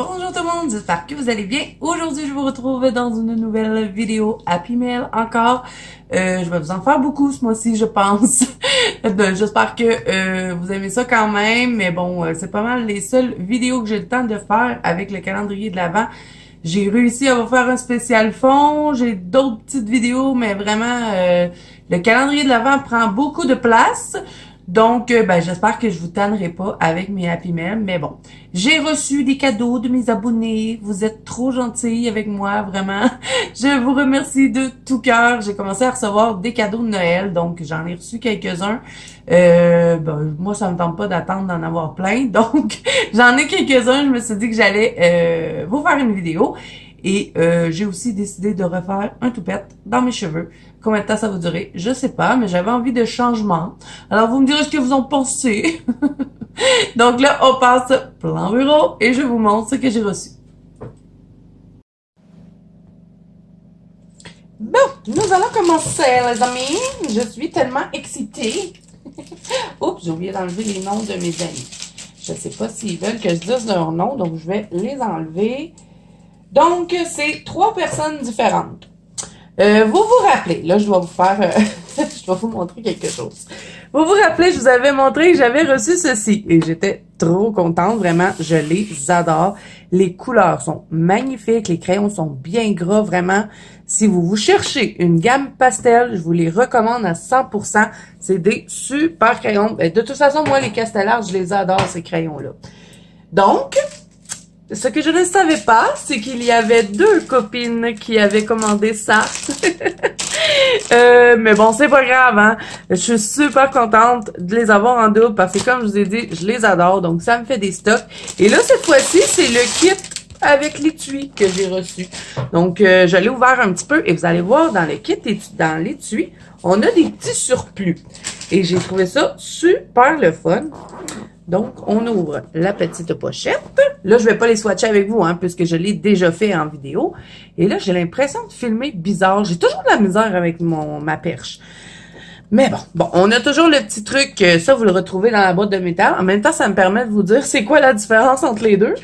Bonjour tout le monde, j'espère que vous allez bien. Aujourd'hui, je vous retrouve dans une nouvelle vidéo Happy Mail encore. Je vais vous en faire beaucoup ce mois-ci, je pense. J'espère que vous aimez ça quand même, mais bon, c'est pas mal les seules vidéos que j'ai le temps de faire avec le calendrier de l'Avent. J'ai réussi à vous faire un spécial fond, j'ai d'autres petites vidéos, mais vraiment, le calendrier de l'Avent prend beaucoup de place. Donc, j'espère que je vous tannerai pas avec mes Happy Mail, mais bon. J'ai reçu des cadeaux de mes abonnés. Vous êtes trop gentils avec moi, vraiment. Je vous remercie de tout cœur. J'ai commencé à recevoir des cadeaux de Noël, donc j'en ai reçu quelques-uns. Moi, ça me tente pas d'attendre d'en avoir plein, donc j'en ai quelques-uns. Je me suis dit que j'allais vous faire une vidéo. Et j'ai aussi décidé de refaire un toupette dans mes cheveux. Combien de temps ça va durer? Je sais pas, mais j'avais envie de changement. Alors, vous me direz ce que vous en pensez. Donc là, on passe plan bureau et je vous montre ce que j'ai reçu. Bon, nous allons commencer, les amis. Je suis tellement excitée. Oups, j'ai oublié d'enlever les noms de mes amis. Je sais pas s'ils veulent que je dise leur nom, donc je vais les enlever. Donc, c'est 3 personnes différentes. Vous vous rappelez, là, je dois vous faire, je dois vous montrer quelque chose. Vous vous rappelez, je vous avais montré que j'avais reçu ceci et j'étais trop contente, vraiment, je les adore. Les couleurs sont magnifiques, les crayons sont bien gras, vraiment. Si vous cherchez une gamme pastel, je vous les recommande à 100%. C'est des super crayons. De toute façon, moi, les Castellars, je les adore, ces crayons-là. Donc, ce que je ne savais pas, c'est qu'il y avait 2 copines qui avaient commandé ça. Mais bon, c'est pas grave, hein. Je suis super contente de les avoir en double parce que comme je vous ai dit, je les adore. Donc, ça me fait des stocks. Et là, cette fois-ci, c'est le kit avec l'étui que j'ai reçu. Donc, je l'ai ouvert un petit peu et vous allez voir dans le kit et dans l'étui, on a des petits surplus. Et j'ai trouvé ça super le fun. Donc, on ouvre la petite pochette. Là, je vais pas les swatcher avec vous, hein, puisque je l'ai déjà fait en vidéo. Et là, j'ai l'impression de filmer bizarre. J'ai toujours de la misère avec ma perche. Mais bon, on a toujours le petit truc, ça, vous le retrouvez dans la boîte de métal. En même temps, ça me permet de vous dire c'est quoi la différence entre les deux.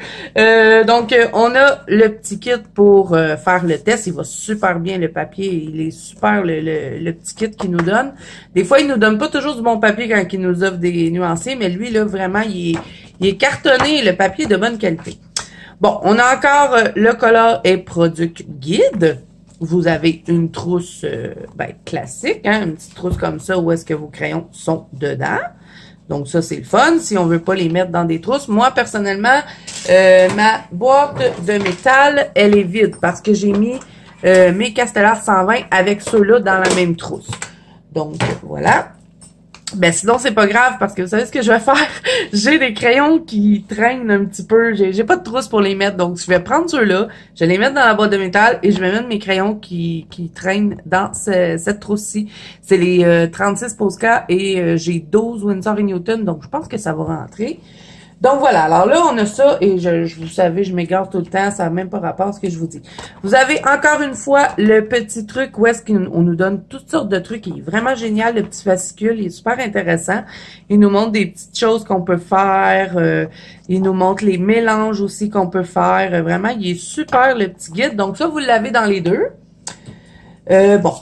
Donc, on a le petit kit pour faire le test. Il va super bien, le papier. Il est super, le petit kit qu'il nous donne. Des fois, il nous donne pas toujours du bon papier quand il nous offre des nuanciers, mais lui, là, vraiment, il est cartonné. Le papier est de bonne qualité. Bon, on a encore le Color et Product Guide. Vous avez une trousse classique, hein, une petite trousse comme ça où est-ce que vos crayons sont dedans. Donc ça, c'est le fun si on veut pas les mettre dans des trousses. Moi, personnellement, ma boîte de métal, elle est vide parce que j'ai mis mes Castellars 120 avec ceux-là dans la même trousse. Donc, voilà. Ben sinon, c'est pas grave parce que vous savez ce que je vais faire? J'ai des crayons qui traînent un petit peu. J'ai pas de trousse pour les mettre. Donc, je vais prendre ceux-là, je vais les mettre dans la boîte de métal et je vais mettre mes crayons qui traînent dans cette trousse-ci. C'est les 36 Posca et j'ai 12 Winsor & Newton. Donc, je pense que ça va rentrer. Donc voilà, alors là, on a ça, et vous savez, je m'égare tout le temps, ça n'a même pas rapport à ce que je vous dis. Vous avez encore une fois le petit truc où est-ce qu'on nous donne toutes sortes de trucs, il est vraiment génial, le petit fascicule, il est super intéressant. Il nous montre des petites choses qu'on peut faire, il nous montre les mélanges aussi qu'on peut faire, vraiment, il est super le petit guide. Donc ça, vous l'avez dans les deux.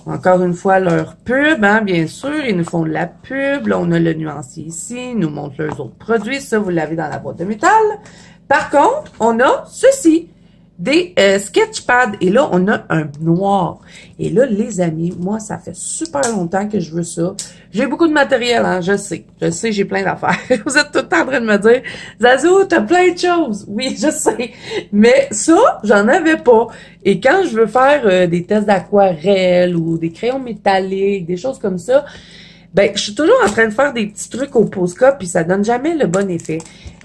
Encore une fois, leur pub, hein, bien sûr, ils nous font de la pub. Là, on a le nuancier ici, ils nous montrent leurs autres produits. Ça, vous l'avez dans la boîte de métal. Par contre, on a ceci, des sketchpads. Et là, on a un noir. Et là, les amis, moi, ça fait super longtemps que je veux ça. J'ai beaucoup de matériel, hein, je sais, j'ai plein d'affaires. Vous êtes tout le temps en train de me dire, Zazou, t'as plein de choses. Oui, je sais. Mais ça, j'en avais pas. Et quand je veux faire des tests d'aquarelle ou des crayons métalliques, des choses comme ça, ben, je suis toujours en train de faire des petits trucs au Posca, puis ça donne jamais le bon effet.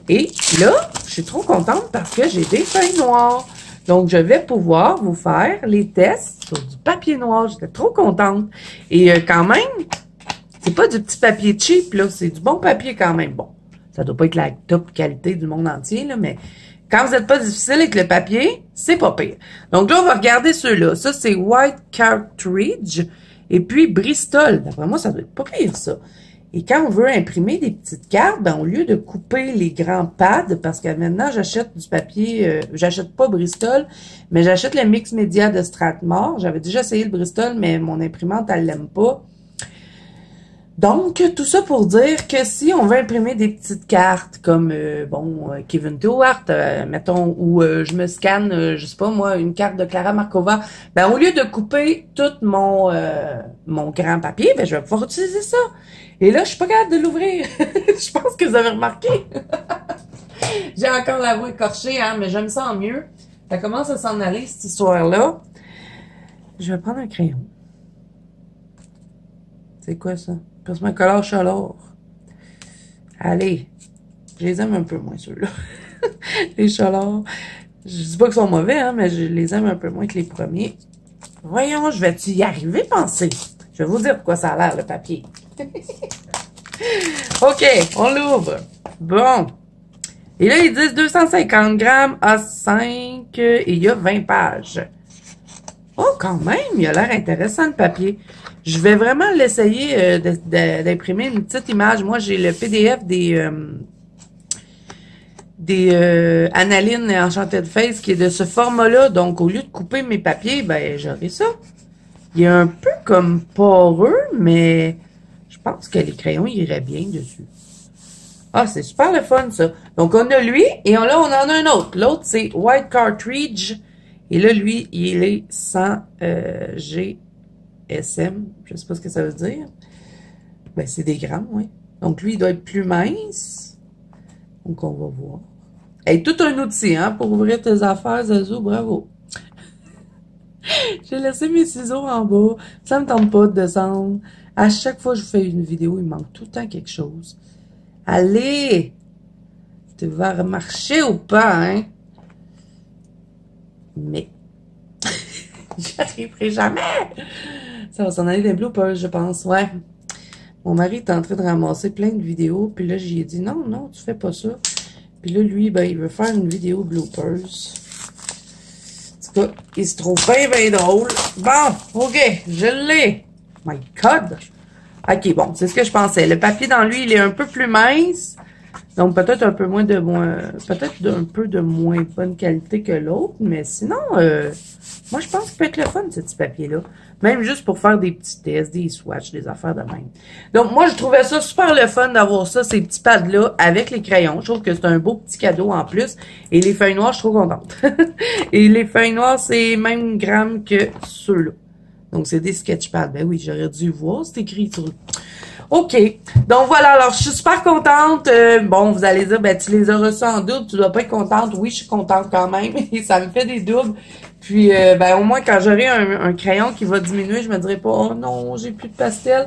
Et là, je suis trop contente parce que j'ai des feuilles noires. Donc, je vais pouvoir vous faire les tests sur du papier noir. J'étais trop contente. Et quand même, c'est pas du petit papier cheap, là. C'est du bon papier quand même. Bon, ça doit pas être la top qualité du monde entier, là, mais quand vous n'êtes pas difficile avec le papier, c'est pas pire. Donc là, on va regarder ceux-là. Ça, c'est White Cartridge et puis Bristol. D'après moi, ça doit être pas pire, ça. Et quand on veut imprimer des petites cartes, ben, au lieu de couper les grands pads, parce que maintenant, j'achète du papier, j'achète pas Bristol, mais j'achète le Mix Media de Strathmore. J'avais déjà essayé le Bristol, mais mon imprimante, elle l'aime pas. Donc, tout ça pour dire que si on veut imprimer des petites cartes comme, Kevin Stewart, mettons, ou je me scanne, je sais pas moi, une carte de Clara Markova, ben au lieu de couper tout mon grand papier, ben je vais pouvoir utiliser ça. Et là, je suis pas capable de l'ouvrir. Je pense que vous avez remarqué. J'ai encore la voix écorchée, hein, mais j'aime ça en mieux. Ça commence à s'en aller, cette histoire-là. Je vais prendre un crayon. C'est quoi ça? Passe-moi un collage chaleur. Allez. Je les aime un peu moins, ceux-là. Les chaleurs. Je dis pas qu'ils sont mauvais, hein, mais je les aime un peu moins que les premiers. Voyons, je vais-tu y arriver, penser? Je vais vous dire pourquoi ça a l'air, le papier. OK, on l'ouvre. Bon. Et là, ils disent 250 grammes A5 et il y a 20 pages. Oh, quand même, il a l'air intéressant, le papier. Je vais vraiment l'essayer d'imprimer une petite image. Moi, j'ai le PDF des Analine Enchanted Face qui est de ce format-là. Donc, au lieu de couper mes papiers, ben, j'aurai ça. Il est un peu comme poreux, mais je pense que les crayons iraient bien dessus. Ah, c'est super le fun, ça. Donc, on a lui et là, on en a un autre. L'autre, c'est White Cartridge. Et là, lui, il est sans GSM. Je sais pas ce que ça veut dire. Ben, c'est des grammes, oui. Donc, lui, il doit être plus mince. Donc, on va voir. Hey, tout un outil, hein, pour ouvrir tes affaires, Zazu. Bravo. J'ai laissé mes ciseaux en bas. Ça me tente pas de descendre. À chaque fois que je fais une vidéo, il manque tout le temps quelque chose. Allez! Tu vas marcher ou pas, hein? Mais, j'y arriverai jamais! Ça va s'en aller des bloopers, je pense, ouais. Mon mari est en train de ramasser plein de vidéos, puis là, j'ai dit, non, non, tu fais pas ça. Puis là, lui, ben, il veut faire une vidéo bloopers. En tout cas, il se trouve bien drôle. Bon, OK, je l'ai. My God! OK, bon, c'est ce que je pensais. Le papier dans lui, il est un peu plus mince. Donc, peut-être un peu moins de peut-être un peu de moins bonne qualité que l'autre. Mais sinon, moi, je pense qu'il peut être le fun, ce petit papier-là. Même juste pour faire des petits tests, des swatchs, des affaires de même. Donc, moi, je trouvais ça super le fun d'avoir ça, ces petits pads-là, avec les crayons. Je trouve que c'est un beau petit cadeau en plus. Et les feuilles noires, je suis trop contente. Et les feuilles noires, c'est même gramme que ceux-là. Donc, c'est des sketchpads. Ben oui, j'aurais dû voir, c'est écrit sur le... OK. Donc, voilà. Alors, je suis super contente. Bon, vous allez dire, ben, tu les as reçus en double. Tu dois pas être contente. Oui, je suis contente quand même. Et ça me fait des doubles. Puis, ben, au moins, quand j'aurai un crayon qui va diminuer, je me dirai pas, oh non, j'ai plus de pastel.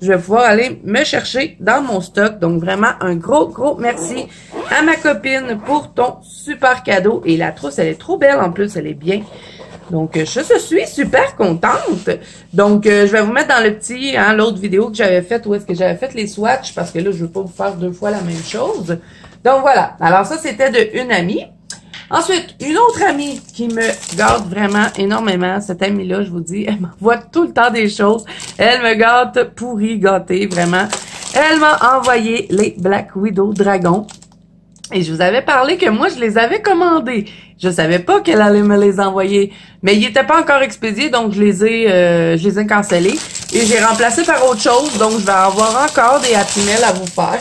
Je vais pouvoir aller me chercher dans mon stock. Donc, vraiment, un gros merci à ma copine pour ton super cadeau. Et la trousse, elle est trop belle. En plus, elle est bien. Donc, je suis super contente. Donc, je vais vous mettre dans le petit, hein, l'autre vidéo que j'avais faite, où est-ce que j'avais fait les swatchs, parce que là, je veux pas vous faire deux fois la même chose. Donc, voilà. Alors, ça, c'était de une amie. Ensuite, une autre amie qui me gâte vraiment énormément. Cette amie-là, je vous dis, elle m'envoie tout le temps des choses. Elle me gâte pourri, gâtée, vraiment. Elle m'a envoyé les Black Widow Dragons. Et je vous avais parlé que moi, je les avais commandés. Je savais pas qu'elle allait me les envoyer. Mais ils n'étaient pas encore expédiés, donc je les ai cancellés. Et j'ai remplacé par autre chose, donc je vais avoir encore des Happy Mail à vous faire.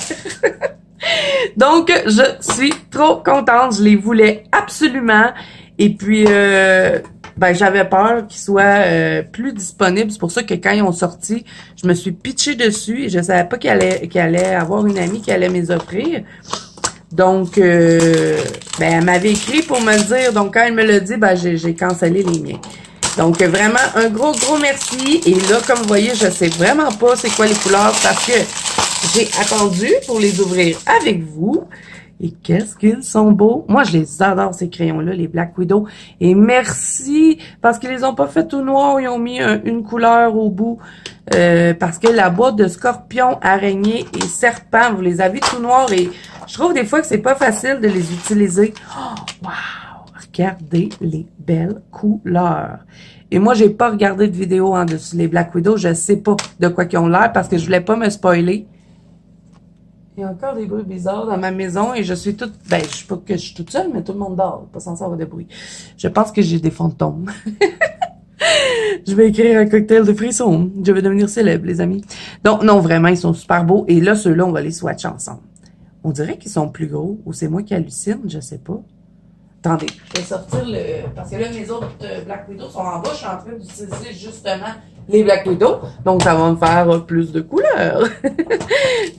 Donc, je suis trop contente. Je les voulais absolument. Et puis, ben, j'avais peur qu'ils soient plus disponibles. C'est pour ça que quand ils ont sorti, je me suis pitchée dessus. Et je savais pas qu'il allait avoir une amie qui allait me les offrir. Donc, ben, elle m'avait écrit pour me le dire. Donc, quand elle me l'a dit, ben, j'ai cancellé les miens. Donc, vraiment, un gros merci. Et là, comme vous voyez, je sais vraiment pas c'est quoi les couleurs parce que j'ai attendu pour les ouvrir avec vous. Et qu'est-ce qu'ils sont beaux. Moi, je les adore, ces crayons-là, les Black Widow. Et merci, parce qu'ils les ont pas fait tout noir. Ils ont mis une couleur au bout. Parce que la boîte de scorpion, araignée et serpent, vous les avez tout noirs. Et je trouve des fois que c'est pas facile de les utiliser. Oh, wow! Regardez les belles couleurs. Et moi, j'ai pas regardé de vidéo en dessus les Black Widow. Je sais pas de quoi qu'ils ont l'air parce que je voulais pas me spoiler. Il y a encore des bruits bizarres dans ma maison et je suis toute... Ben, je sais pas que je suis toute seule, mais tout le monde dort. Pas censé avoir de bruit. Je pense que j'ai des fantômes. Je vais écrire un cocktail de frissons. Je vais devenir célèbre, les amis. Donc, non, vraiment, ils sont super beaux. Et là, ceux-là, on va les swatcher ensemble. On dirait qu'ils sont plus gros. Ou c'est moi qui hallucine, je sais pas. Attendez, je vais sortir le... Parce que là, mes autres Black Widow sont en bas. Je suis en train d'utiliser justement les Black Widow. Donc, ça va me faire plus de couleurs.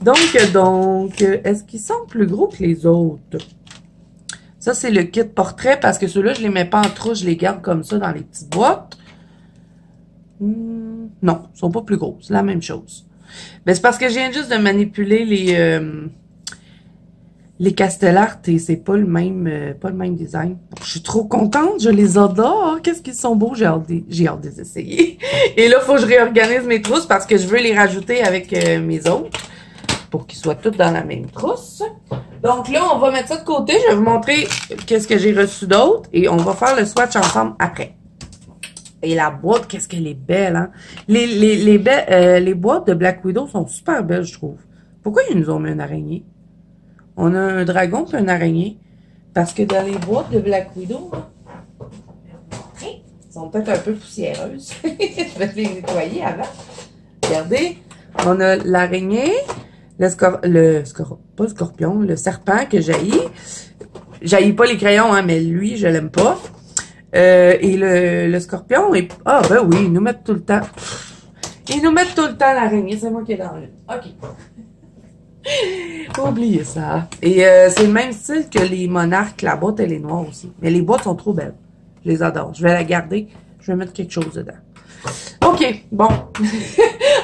donc, est-ce qu'ils sont plus gros que les autres? Ça, c'est le kit portrait parce que ceux-là, je les mets pas en trousse. Je les garde comme ça dans les petites boîtes. Non, ils sont pas plus gros. C'est la même chose. Ben, c'est parce que je viens juste de manipuler les Castellart et c'est pas le même design. Je suis trop contente, je les adore. Qu'est-ce qu'ils sont beaux, j'ai hâte de les essayer. Et là, il faut que je réorganise mes trousses parce que je veux les rajouter avec mes autres pour qu'ils soient tous dans la même trousse. Donc là, on va mettre ça de côté. Je vais vous montrer qu'est-ce que j'ai reçu d'autre et on va faire le swatch ensemble après. Et la boîte, qu'est-ce qu'elle est belle, hein? Les boîtes de Black Widow sont super belles, je trouve. Pourquoi ils nous ont mis une araignée? On a un dragon et une araignée. Parce que dans les boîtes de Black Widow, elles sont peut-être un peu poussiéreuses. Je vais les nettoyer avant. Regardez, on a l'araignée, pas le scorpion, le serpent que j'haïs. J'haïs pas les crayons, hein, mais lui, je l'aime pas. Et le scorpion, ah ben oui, ils nous mettent tout le temps. Ils nous mettent tout le temps l'araignée, c'est moi qui est dans le... OK. Oubliez ça. Et c'est le même style que les monarques. La boîte, elle est noire aussi. Mais les boîtes sont trop belles. Je les adore. Je vais la garder. Je vais mettre quelque chose dedans. OK, bon.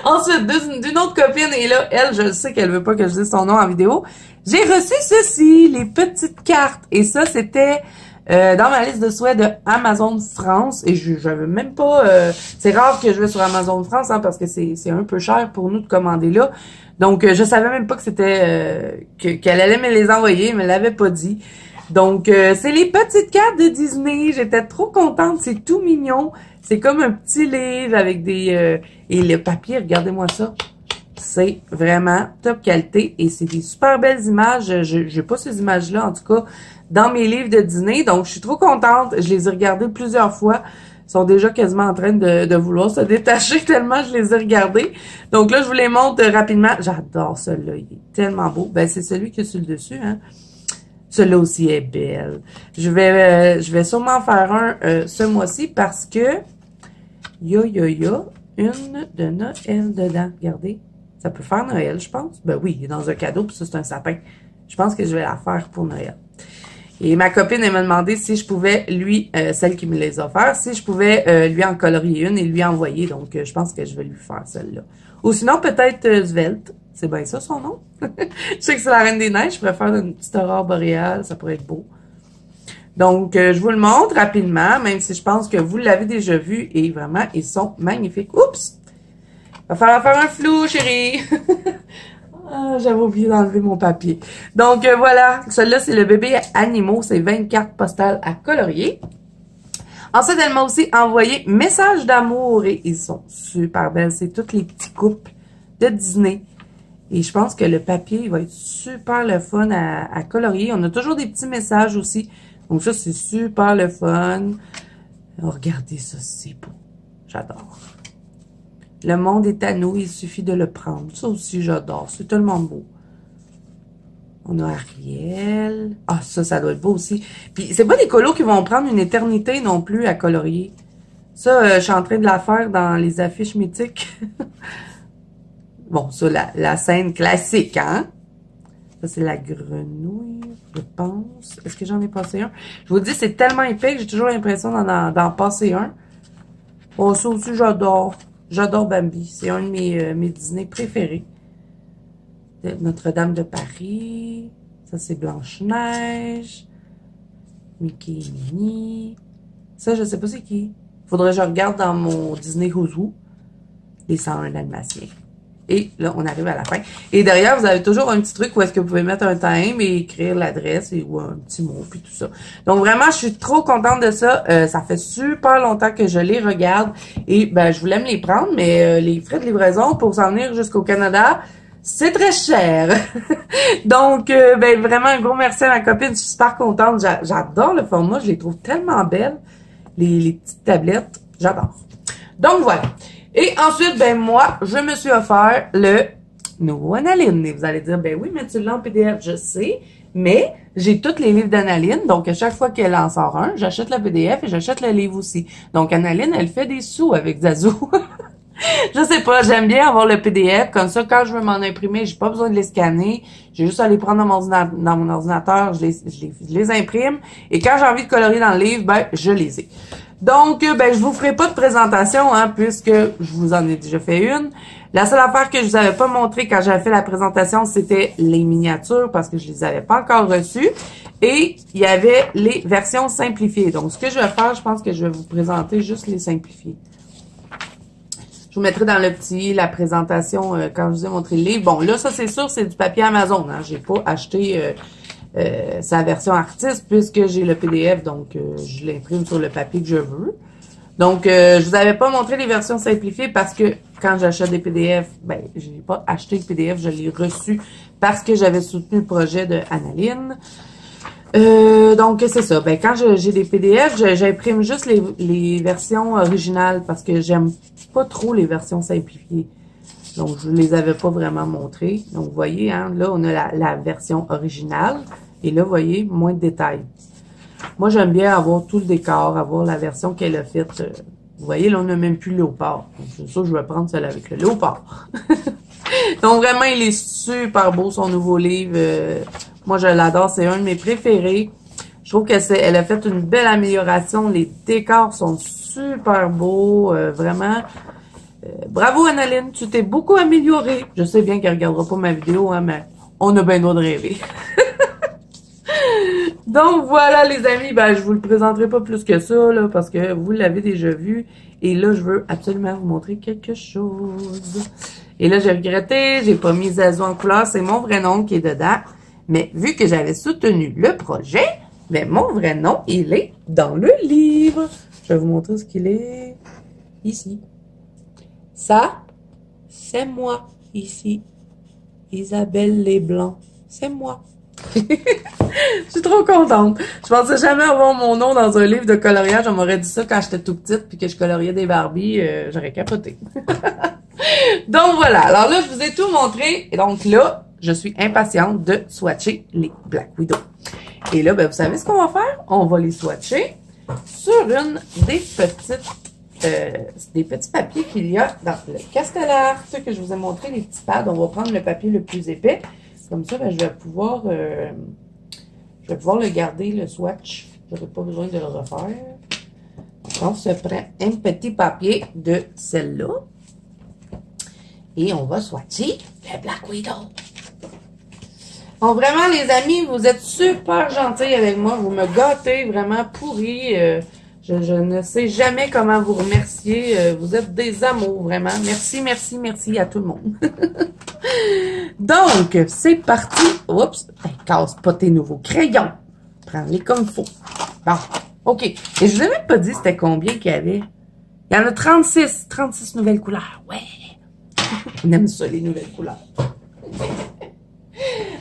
Ensuite, d'une autre copine, et là, elle, je sais qu'elle veut pas que je dise son nom en vidéo. J'ai reçu ceci, les petites cartes. Et ça, c'était... dans ma liste de souhaits de Amazon France, et je n'avais même pas... c'est rare que je vais sur Amazon France, hein, parce que c'est un peu cher pour nous de commander là. Donc, je savais même pas que c'était... qu'elle allait me les envoyer, elle me l'avait pas dit. Donc, c'est les petites cartes de Disney. J'étais trop contente, c'est tout mignon. C'est comme un petit livre avec des... et le papier, regardez-moi ça. C'est vraiment top qualité, et c'est des super belles images. J'ai pas ces images-là, en tout cas, dans mes livres de Disney. Donc, je suis trop contente. Je les ai regardés plusieurs fois. Ils sont déjà quasiment en train de vouloir se détacher tellement je les ai regardés. Donc là, je vous les montre rapidement. J'adore celui-là. Il est tellement beau. Ben, c'est celui qui est sur le dessus, hein. Celui-là aussi est belle. Je vais sûrement faire un ce mois-ci parce que il y a une de Noël dedans. Regardez. Ça peut faire Noël, je pense. Ben oui, il est dans un cadeau, puis ça, c'est un sapin. Je pense que je vais la faire pour Noël. Et ma copine, elle m'a demandé si je pouvais, lui, celle qui me les a offertes, si je pouvais lui en colorier une et lui envoyer. Donc, je pense que je vais lui faire celle-là. Ou sinon, peut-être Svelte. C'est bien ça, son nom? Je sais que c'est la Reine des Neiges. Je pourrais faire une petite aurore boréale. Ça pourrait être beau. Donc, je vous le montre rapidement, même si je pense que vous l'avez déjà vu. Et vraiment, ils sont magnifiques. Oups! Va falloir faire un flou, chérie. Ah, j'avais oublié d'enlever mon papier. Donc, voilà. Celui-là, c'est le bébé animaux. C'est 20 cartes postales à colorier. Ensuite, elle m'a aussi envoyé messages d'amour. Et ils sont super belles. C'est toutes les petits couples de Disney. Et je pense que le papier, il va être super le fun à colorier. On a toujours des petits messages aussi. Donc, ça, c'est super le fun. Oh, regardez ça, c'est beau. J'adore. Le monde est à nous, il suffit de le prendre. Ça aussi, j'adore. C'est tellement beau. On a Ariel. Ah, ça doit être beau aussi. Puis, c'est pas des colos qui vont prendre une éternité non plus à colorier. Ça, je suis en train de la faire dans les affiches mythiques. Bon, ça, la scène classique, hein? Ça, c'est la grenouille, je pense. Est-ce que j'en ai passé un? Je vous dis, c'est tellement épais que j'ai toujours l'impression d'en passer un. Bon, ça aussi, j'adore. J'adore Bambi. C'est un de mes Disney préférés. Notre-Dame de Paris. Ça, c'est Blanche-Neige. Mickey et Minnie. Ça, je sais pas c'est qui. Faudrait que je regarde dans mon Disney Who's Who. Les 101 Dalmatiens. Et là, on arrive à la fin. Et derrière, vous avez toujours un petit truc où est-ce que vous pouvez mettre un time et écrire l'adresse ou un petit mot, puis tout ça. Donc, vraiment, je suis trop contente de ça. Ça fait super longtemps que je les regarde. Et, ben, je voulais me les prendre, mais les frais de livraison pour s'en venir jusqu'au Canada, c'est très cher. Donc, ben vraiment, un gros merci à ma copine. Je suis super contente. J'adore le format. Je les trouve tellement belles. Les petites tablettes. J'adore. Donc, voilà. Et ensuite, ben moi, je me suis offert le nouveau Analine. Et vous allez dire, ben oui, mais tu l'as en PDF. Je sais. Mais j'ai tous les livres d'Analine, donc à chaque fois qu'elle en sort un, j'achète le PDF et j'achète le livre aussi. Donc Analine, elle fait des sous avec Zazo. Je sais pas, j'aime bien avoir le PDF, comme ça quand je veux m'en imprimer, j'ai pas besoin de les scanner, j'ai juste à les prendre dans mon ordinateur, je les imprime, et quand j'ai envie de colorier dans le livre, ben je les ai. Donc, ben je vous ferai pas de présentation, hein, puisque je vous en ai déjà fait une. La seule affaire que je vous avais pas montré quand j'avais fait la présentation, c'était les miniatures, parce que je les avais pas encore reçues. Et il y avait les versions simplifiées. Donc, ce que je vais faire, je pense que je vais vous présenter juste les simplifiées. Je vous mettrai dans le petit la présentation quand je vous ai montré le livre. Bon, là, ça, c'est sûr, c'est du papier Amazon. Hein. J'ai pas acheté sa version artiste puisque j'ai le PDF. Donc, je l'imprime sur le papier que je veux. Donc, je vous avais pas montré les versions simplifiées parce que quand j'achète des PDF, ben, je n'ai pas acheté le PDF, je l'ai reçu parce que j'avais soutenu le projet de Analine. Donc, c'est ça. Ben, quand j'ai des PDF, j'imprime juste les versions originales parce que j'aime pas trop les versions simplifiées. Donc, je les avais pas vraiment montrées. Donc, vous voyez, hein, là, on a la version originale. Et là, vous voyez, moins de détails. Moi, j'aime bien avoir tout le décor, avoir la version qu'elle a faite. Vous voyez, là, on n'a même plus le léopard. C'est sûr, je vais prendre celle avec le léopard. Donc, vraiment, il est super beau, son nouveau livre. Moi, je l'adore. C'est un de mes préférés. Je trouve qu'elle a fait une belle amélioration. Les décors sont super beaux. Vraiment. Bravo, Analine. Tu t'es beaucoup améliorée. Je sais bien qu'elle ne regardera pas ma vidéo, hein, mais on a bien le droit de rêver. Donc, voilà, les amis. Ben, je vous le présenterai pas plus que ça, là, parce que vous l'avez déjà vu. Et là, je veux absolument vous montrer quelque chose. Et là, j'ai regretté, j'ai pas mis Zazo en couleur, c'est mon vrai nom qui est dedans. Mais vu que j'avais soutenu le projet, ben mon vrai nom, il est dans le livre. Je vais vous montrer ce qu'il est ici. Ça, c'est moi, ici. Isabelle Lesblancs, c'est moi. Je suis trop contente. Je pensais jamais avoir mon nom dans un livre de coloriage. On m'aurait dit ça quand j'étais tout petite puis que je coloriais des Barbies. J'aurais capoté. Donc voilà. Alors là, je vous ai tout montré. Et donc là, je suis impatiente de swatcher les Black Widow. Et là, ben, vous savez ce qu'on va faire? On va les swatcher sur une des petits papiers qu'il y a dans le Castellar. Ce que je vous ai montré, les petits pads. On va prendre le papier le plus épais. Comme ça, ben, je vais pouvoir le garder, le swatch. Je n'aurai pas besoin de le refaire. Donc, on se prend un petit papier de celle-là. Et on va swatcher le Black Widow. Bon, vraiment, les amis, vous êtes super gentils avec moi. Vous me gâtez vraiment pourri. Je ne sais jamais comment vous remercier. Vous êtes des amours, vraiment. Merci, merci, merci à tout le monde. Donc, c'est parti. Oups, casse pas tes nouveaux crayons. Prends-les comme il faut. Bon, OK. Et je vous ai même pas dit c'était combien qu'il y avait. Il y en a 36. 36 nouvelles couleurs. Ouais. On aime ça, les nouvelles couleurs.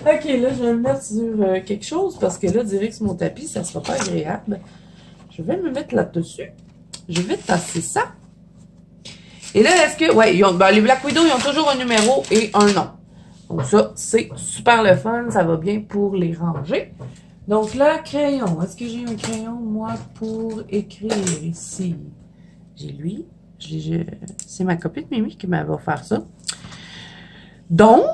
OK, là, je vais me mettre sur quelque chose parce que là, direct sur mon tapis, ça sera pas agréable. Je vais me mettre là-dessus. Je vais tasser ça. Et là, est-ce que... Ouais, les Black Widow, ils ont toujours un numéro et un nom. Donc ça, c'est super le fun. Ça va bien pour les ranger. Donc là, crayon. Est-ce que j'ai un crayon, moi, pour écrire ici? J'ai lui. C'est ma copine Mimi qui m'a offert ça. Donc,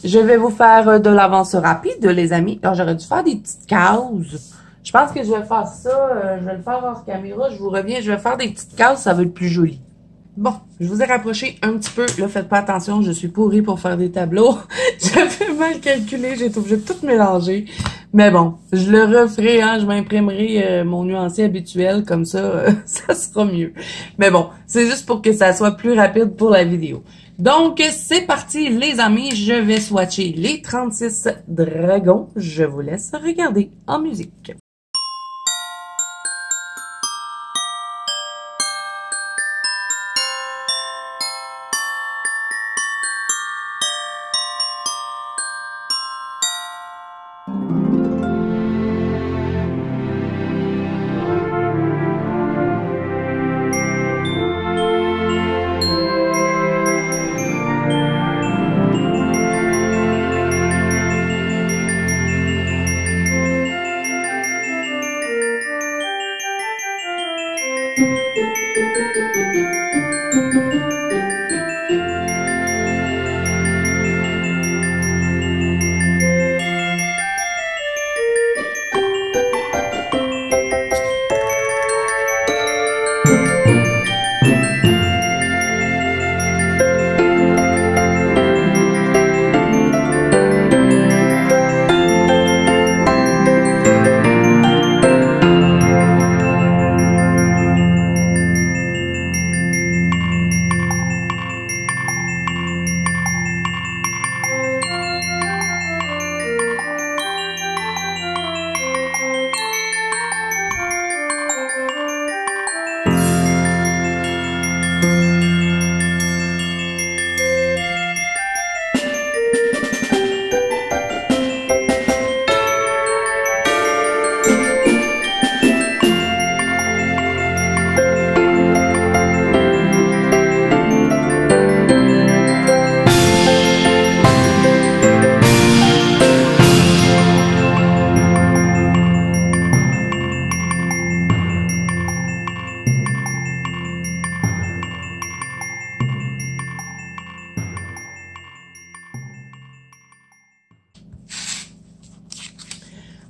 je vais vous faire de l'avance rapide, les amis. Alors, j'aurais dû faire des petites cases. Je pense que je vais faire ça. Je vais le faire hors caméra. Je vous reviens. Je vais faire des petites cases. Ça va être plus joli. Bon, je vous ai rapproché un petit peu. Là, faites pas attention. Je suis pourrie pour faire des tableaux. J'avais mal calculé. J'ai été obligée de tout mélanger. Mais bon, je le referai. Hein, je m'imprimerai mon nuancier habituel. Comme ça, ça sera mieux. Mais bon, c'est juste pour que ça soit plus rapide pour la vidéo. Donc, c'est parti, les amis. Je vais swatcher les 36 dragons. Je vous laisse regarder en musique.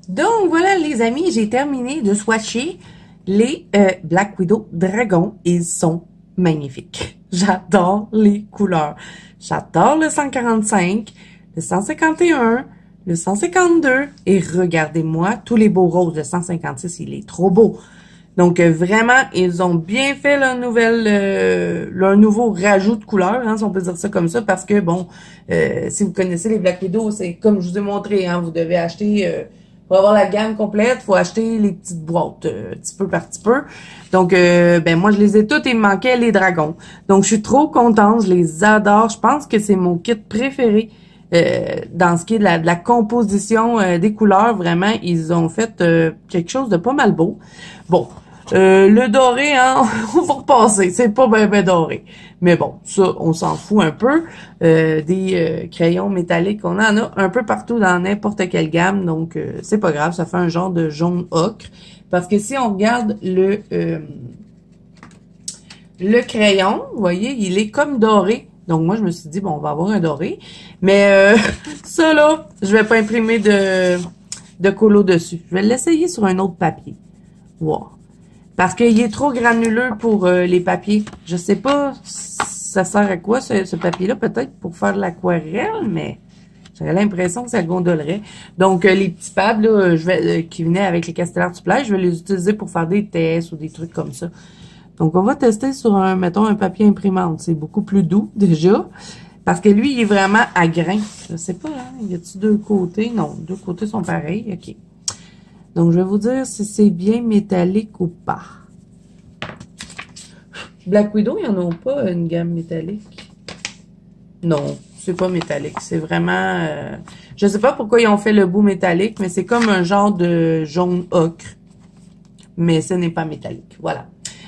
Donc, voilà, les amis, j'ai terminé de swatcher les Black Widow Dragon. Ils sont magnifiques. J'adore les couleurs. J'adore le 145, le 151, le 152. Et regardez-moi, tous les beaux roses. Le 156, il est trop beau. Donc, vraiment, ils ont bien fait leur nouveau rajout de couleurs, hein, si on peut dire ça comme ça, parce que, bon, si vous connaissez les Black Widow, c'est comme je vous ai montré, hein, vous devez acheter, pour avoir la gamme complète, faut acheter les petites boîtes, petit peu par petit peu. Donc, ben moi, je les ai toutes et il me manquait les dragons. Donc, je suis trop contente, je les adore. Je pense que c'est mon kit préféré dans ce qui est de la composition des couleurs. Vraiment, ils ont fait quelque chose de pas mal beau. Bon, le doré, hein, on va repasser. C'est pas ben doré. Mais bon, ça, on s'en fout un peu. Des crayons métalliques, on en a un peu partout dans n'importe quelle gamme. Donc, c'est pas grave, ça fait un genre de jaune ocre. Parce que si on regarde le crayon, vous voyez, il est comme doré. Donc, moi, je me suis dit, bon, on va avoir un doré. Mais ça, là, je vais pas imprimer de colo dessus. Je vais l'essayer sur un autre papier. Wow. Parce qu'il est trop granuleux pour les papiers. Je sais pas ça sert à quoi ce papier-là. Peut-être pour faire de l'aquarelle, mais j'avais l'impression que ça gondolerait. Donc, les petits pads là, qui venaient avec les Castellaires du Plage, je vais les utiliser pour faire des tests ou des trucs comme ça. Donc, on va tester sur mettons, un papier imprimante. C'est beaucoup plus doux, déjà. Parce que lui, il est vraiment à grain. Je sais pas, hein. Y a-t-il deux côtés? Non, deux côtés sont pareils. OK. Donc, je vais vous dire si c'est bien métallique ou pas. Black Widow, il n'y en a pas une gamme métallique? Non, c'est pas métallique. C'est vraiment... je sais pas pourquoi ils ont fait le bout métallique, mais c'est comme un genre de jaune ocre. Mais ce n'est pas métallique. Voilà.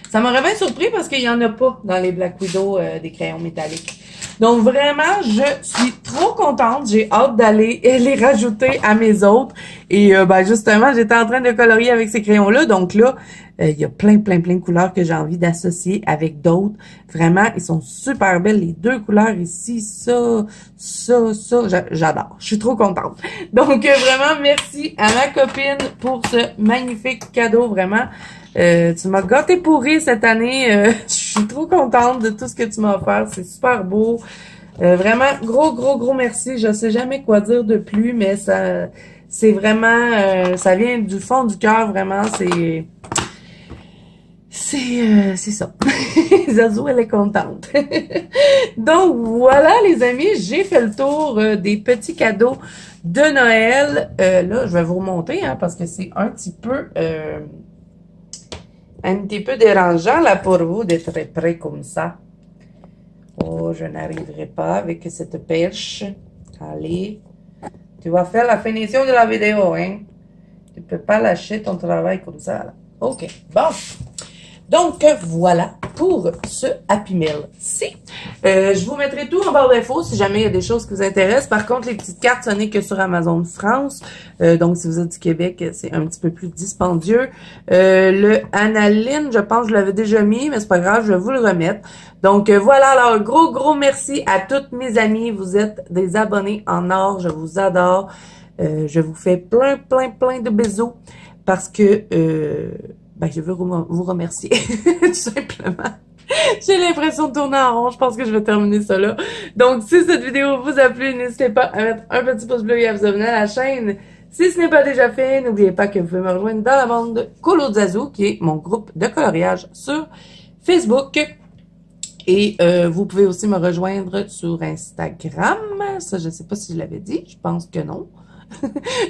Ça m'aurait bien surpris parce qu'il n'y en a pas dans les Black Widow des crayons métalliques. Donc, vraiment, je suis trop contente. J'ai hâte d'aller les rajouter à mes autres. Et ben justement, j'étais en train de colorier avec ces crayons-là. Donc là, il y a plein de couleurs que j'ai envie d'associer avec d'autres. Vraiment, ils sont super belles. Les deux couleurs ici, ça, j'adore. Je suis trop contente. Donc, vraiment, merci à ma copine pour ce magnifique cadeau. Vraiment, tu m'as gâté pourri cette année. Je suis trop contente de tout ce que tu m'as offert. C'est super beau. Vraiment, gros merci. Je sais jamais quoi dire de plus, mais ça, c'est vraiment, ça vient du fond du cœur, vraiment. C'est ça. Zazou, elle est contente. Donc, voilà, les amis, j'ai fait le tour des petits cadeaux de Noël. Là, je vais vous remonter, hein, parce que c'est un petit peu dérangeant, là, pour vous, d'être près comme ça. Oh, je n'arriverai pas avec cette perche. Allez. Tu vas faire la finition de la vidéo, hein. Tu peux pas lâcher ton travail comme ça, là. OK. Bon. Donc, voilà pour ce Happy Meal-ci. Je vous mettrai tout en barre d'infos si jamais il y a des choses qui vous intéressent. Par contre, les petites cartes, ce n'est que sur Amazon France. Donc, si vous êtes du Québec, c'est un petit peu plus dispendieux. Le Analine, je pense que je l'avais déjà mis, mais c'est pas grave, je vais vous le remettre. Donc, voilà. Alors, gros merci à toutes mes amies. Vous êtes des abonnés en or. Je vous adore. Je vous fais plein de bisous parce que... ben, je veux vous remercier, tout simplement. J'ai l'impression de tourner en rond. Je pense que je vais terminer ça là. Donc, si cette vidéo vous a plu, n'hésitez pas à mettre un petit pouce bleu et à vous abonner à la chaîne. Si ce n'est pas déjà fait, n'oubliez pas que vous pouvez me rejoindre dans la bande Colo Zazou, qui est mon groupe de coloriage sur Facebook. Et vous pouvez aussi me rejoindre sur Instagram. Ça, je ne sais pas si je l'avais dit. Je pense que non.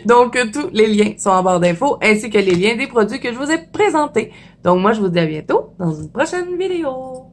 Donc, tous les liens sont en barre d'infos, ainsi que les liens des produits que je vous ai présentés. Donc, moi, je vous dis à bientôt dans une prochaine vidéo.